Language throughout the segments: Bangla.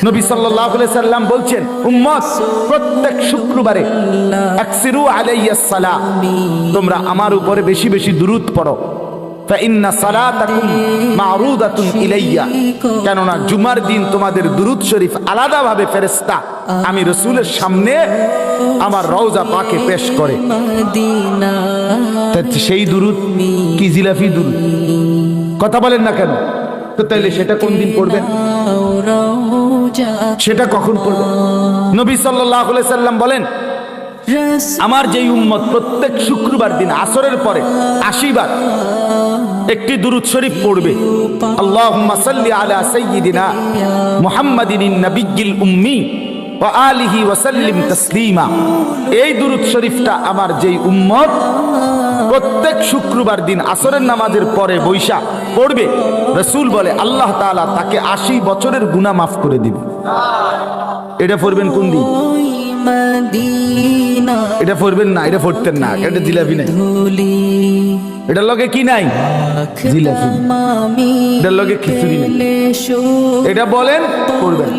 নবী সাল্লাল্লাহু আলাইহি সাল্লাম বলছেন, উম্মত প্রত্যেক শুক্রবারে আকসিরু আলাইয়াস সালাম, তোমরা আমার উপরে বেশি বেশি দুরূদ পড়ো। ফাইন্না সালাতাকুম মা'রুদাতুন ইলাইয়া, কেননা জুমার দিন তোমাদের দুরূদ শরীফ আলাদাভাবে ফেরেশতা আমি রাসূলের সামনে আমার রওজা পাকে পেশ করে। সেই দুরূদ কি জিলাফি দুরূদ? কথা বলেন না কেন? তো তাইলে সেটা কোন দিন পড়বেন? সেটা কখন পড়বেন? নবী সাল্লাল্লাহু আলাইহি সাল্লাম বলেন, আমার যেই উম্মত প্রত্যেক শুক্রবার দিন আসরের পরে 80 বার একটি দুরূদ শরীফ পড়বে, আল্লাহুম্মা সাল্লি আলা সাইয়্যিদিনা মুহাম্মাদিন নাবিয়্যিল উম্মি ওয়া আলিহি ওয়া সাল্লিম তাসলিমা, এই দুরূদ শরীফটা আমার যেই উম্মত প্রত্যেক শুক্রবার দিন আসরের নামাজের পরে বৈশা পড়বে, রাসূল বলে আল্লাহ তাআলা তাকে 80 বছরের গুনাহ মাফ করে দিবে। এটা পড়বেন কোন দিন? এটা পড়বেন না, এটা পড়তেন না, এটা জিলাপি নাই, এটার লগে কি নাই? জিলাপি। এটার লগে খিচুড়ি নাই। এটা বলেন পড়বেন।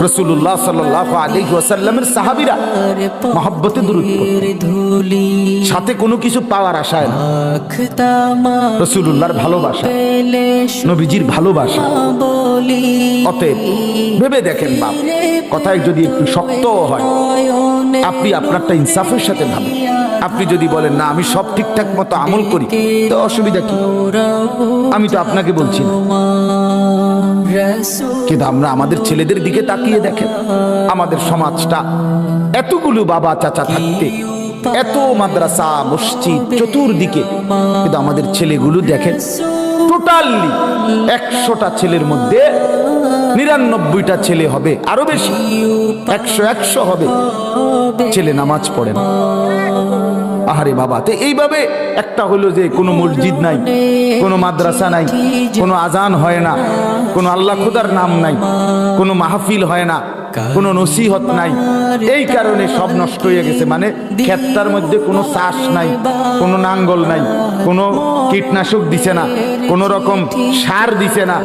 রাসূলুল্লাহ সাল্লাল্লাহু আলাইহি ওয়াসাল্লামের সাহাবীরা মহব্বতে দুরূদ পড়তেন, সাথে কোনো কিছু পাওয়ার আশায় না। রাসূলুল্লাহর ভালোবাসা, নবীজির ভালোবাসা। অতএব ভেবে দেখেন বাপ, কথায় যদি একটু শক্ত হয়, আপনি আপনারটা ইনসাফের সাথে ভাবেন। আপনি যদি বলেন না আমি সব ঠিকঠাক মতো আমল করি, তো অসুবিধা কি? আমি তো আপনাকে বলছি না, কিন্তু আমরা আমাদের ছেলেদের দিকে তাকিয়ে দেখেন, আমাদের সমাজটা এতগুলো বাবা চাচা থাকতে, এত মাদ্রাসা মসজিদ চতুর্দিকে, কিন্তু আমাদের ছেলেগুলো দেখেন, টোটালি 100টা ছেলের মধ্যে 99টা ছেলে হবে, আরো বেশি 100 হবে ছেলে নামাজ পড়ে না। আহারে বাবা, তো এইভাবে একটা হলো যে কোনো মসজিদ নাই, কোনো মাদ্রাসা নাই, কোনো আজান হয় না, কোনো আল্লাহ খুদার নাম নাই, কোনো মাহফিল হয় না, কোনো নসিহত নাই, এই কারণে সব নষ্ট হয়ে গেছে। মানে ক্ষেতটার মধ্যে কোনো চাষ নাই, কোনো নাঙ্গল নাই, কোনো কীটনাশক দিছে না, কোনো রকম সার দিছে না।